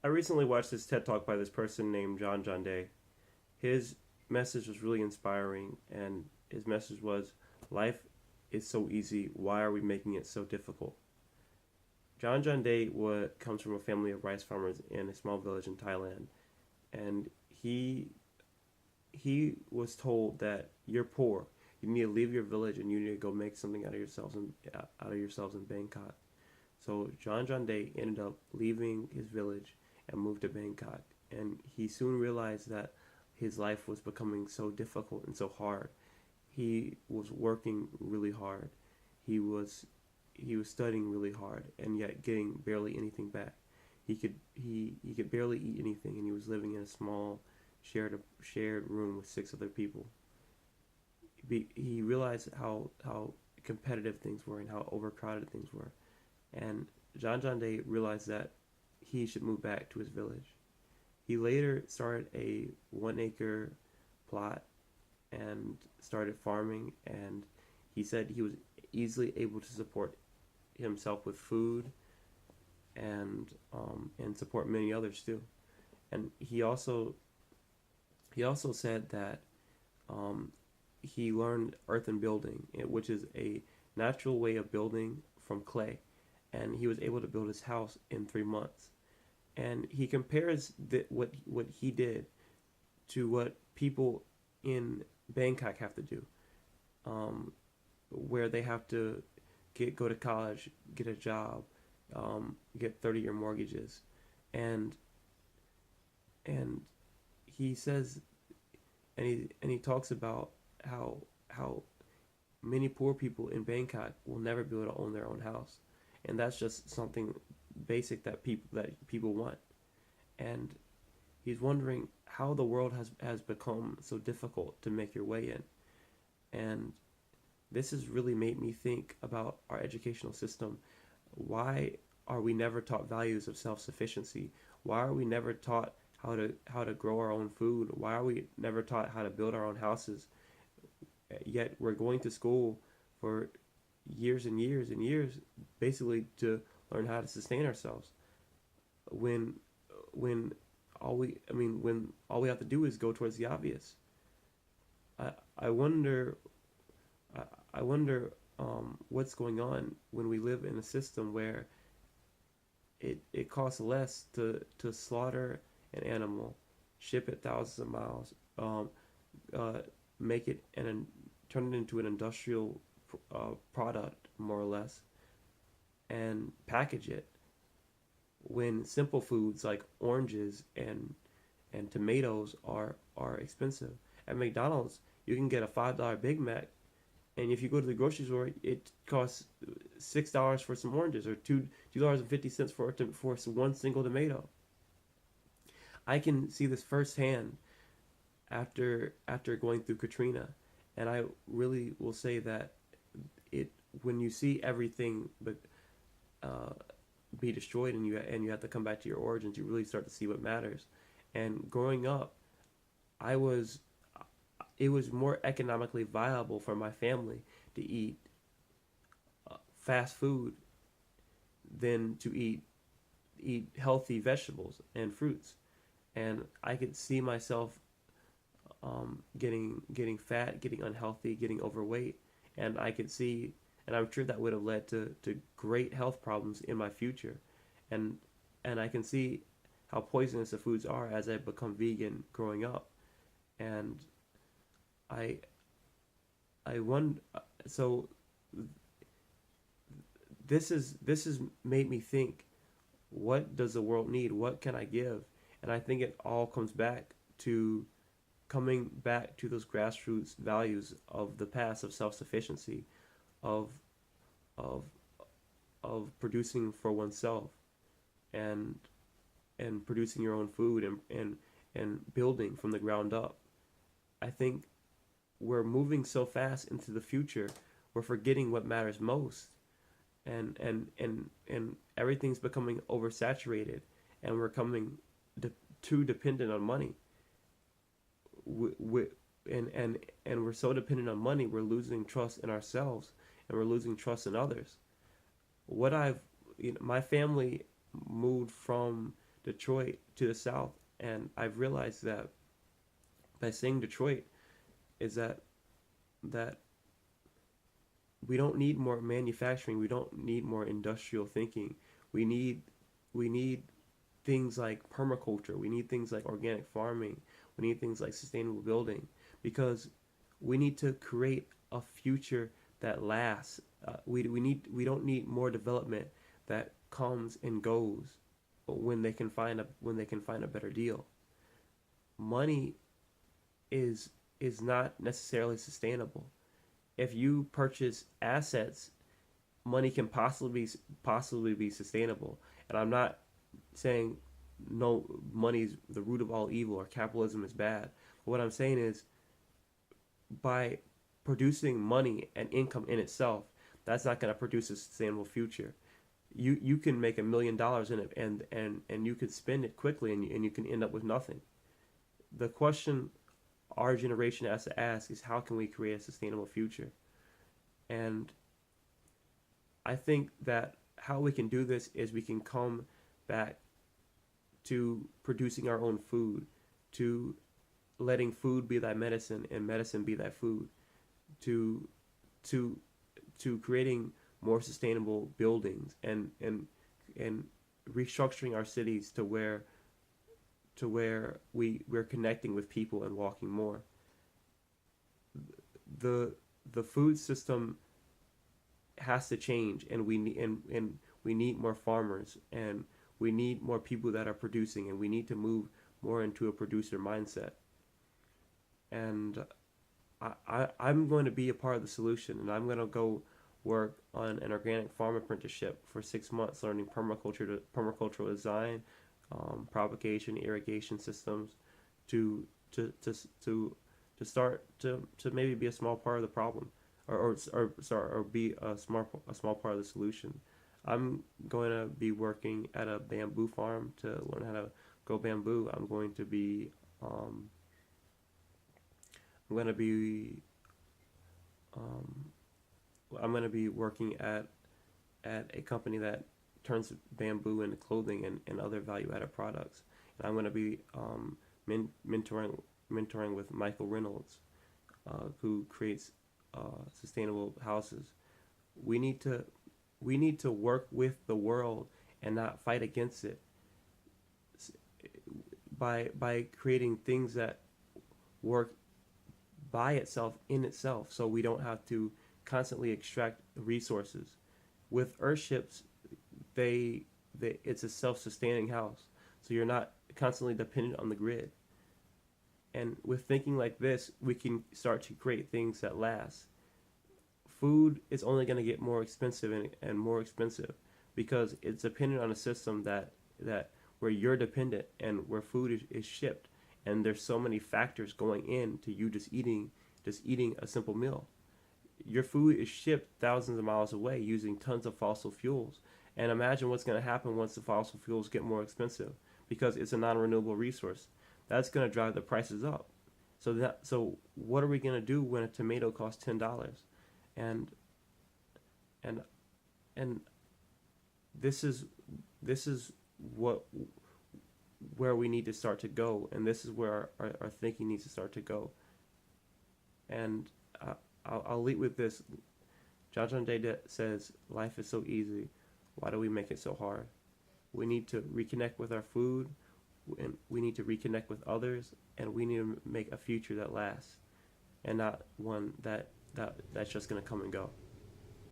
I recently watched this TED Talk by this person named John Day. His message was really inspiring, and his message was, life is so easy. Why are we making it so difficult? John Day comes from a family of rice farmers in a small village in Thailand, and he was told that you're poor. You need to leave your village and you need to go make something out of yourselves in Bangkok. So John Day ended up leaving his village and moved to Bangkok, and he soon realized that his life was becoming so difficult and so hard. He was working really hard. He was he was studying really hard and yet getting barely anything back. He could barely eat anything, and he was living in a small shared room with six other people. He realized how competitive things were and how overcrowded things were, and John Day realized that he should move back to his village. He later started a 1 acre plot and started farming, and he said he was easily able to support himself with food and support many others too. And he also said that um, he learned earthen building, which is a natural way of building from clay, and he was able to build his house in 3 months. And he compares what he did to what people in Bangkok have to do, um, where they have to go to college, get a job, get 30-year mortgages, and and he says and he talks about how many poor people in Bangkok will never be able to own their own house, and that's just something basic that people want. And he's wondering how the world has become so difficult to make your way in, and this has really made me think about our educational system. Why are we never taught values of self-sufficiency? Why are we never taught how to grow our own food? Why are we never taught how to build our own houses? Yet we're going to school for years and years and years, basically to learn how to sustain ourselves. When when when all we have to do is go towards the obvious. I I wonder I, I wonder what's going on when we live in a system where it costs less to slaughter an animal, ship it thousands of miles, uh, make it and turn it into an industrial product more or less, and package it. When simple foods like oranges and tomatoes are expensive. At McDonald's, you can get a $5 Big Mac, and if you go to the grocery store, it costs $6 for some oranges or $2.50 for one single tomato. I can see this firsthand after going through Katrina, and I really will say that it when you see everything but uh, be destroyed, and you have to come back to your origins, you really start to see what matters. And growing up, I was it was more economically viable for my family to eat fast food than to eat healthy vegetables and fruits. And I could see myself getting fat, getting unhealthy, getting overweight, and I could see, and I'm sure that would have led to great health problems in my future, and and I can see how poisonous the foods are as I become vegan growing up, and I I wonder. So this has made me think, what does the world need? What can I give? And I think it all comes back to coming back to those grassroots values of the past, of self-sufficiency, of of of producing for oneself, and producing your own food, and building from the ground up. I think we're moving so fast into the future, we're forgetting what matters most, and everything's becoming oversaturated, and we're coming too dependent on money. We, and we're so dependent on money, we're losing trust in ourselves, and we're losing trust in others. What I've My family moved from Detroit to the south, and I've realized that by saying Detroit is that we don't need more manufacturing. We don't need more industrial thinking. We need we need things like permaculture. We need things like organic farming. We need things like sustainable building because we need to create a future that lasts. We don't need more development that comes and goes when they can find a better deal. Money is is not necessarily sustainable. If you purchase assets, money can possibly be sustainable. And I'm not saying no money's the root of all evil or capitalism is bad. But what I'm saying is by producing money and income in itself, that's not going to produce a sustainable future. You can make $1 million in it and you could spend it quickly and you can end up with nothing. The question our generation has to ask is how can we create a sustainable future? And I think that how we can do this is we can come back to producing our own food, to letting food be thy medicine and medicine be thy food, to to to creating more sustainable buildings and restructuring our cities to where we're connecting with people and walking more. The the food system has to change and we need more farmers and we need more people that are producing and we need to move more into a producer mindset. And I'm going to be a part of the solution and I'm going to go work on an organic farm apprenticeship for 6 months learning permacultural design, propagation, irrigation systems to to to to to start to maybe be a small part of the problem or be a small part of the solution. I'm going to be working at a bamboo farm to learn how to grow bamboo. Um, I'm going to be um, I'm going to be working at a company that turns bamboo into clothing and other value added products. And I'm going to be mentoring with Michael Reynolds, who creates sustainable houses. We need to we need to work with the world and not fight against it by creating things that work by itself in itself so we don't have to constantly extract resources. With earthships, they it's a self-sustaining house, so you're not constantly dependent on the grid. And with thinking like this, we can start to create things that last. Food is only going to get more expensive and more expensive because it's dependent on a system that where you're dependent and where food is shipped and there's so many factors going into you just eating a simple meal. Your food is shipped thousands of miles away using tons of fossil fuels. And imagine what's going to happen once the fossil fuels get more expensive because it's a non-renewable resource. That's going to drive the prices up. So what are we going to do when a tomato costs $10? And and and this is what where we need to start to go, and this is where our thinking needs to start to go. And I'll lead with this. John Day says, "Life is so easy. Why do we make it so hard?" We need to reconnect with our food, and we need to reconnect with others, and we need to make a future that lasts, and not one that's just gonna come and go.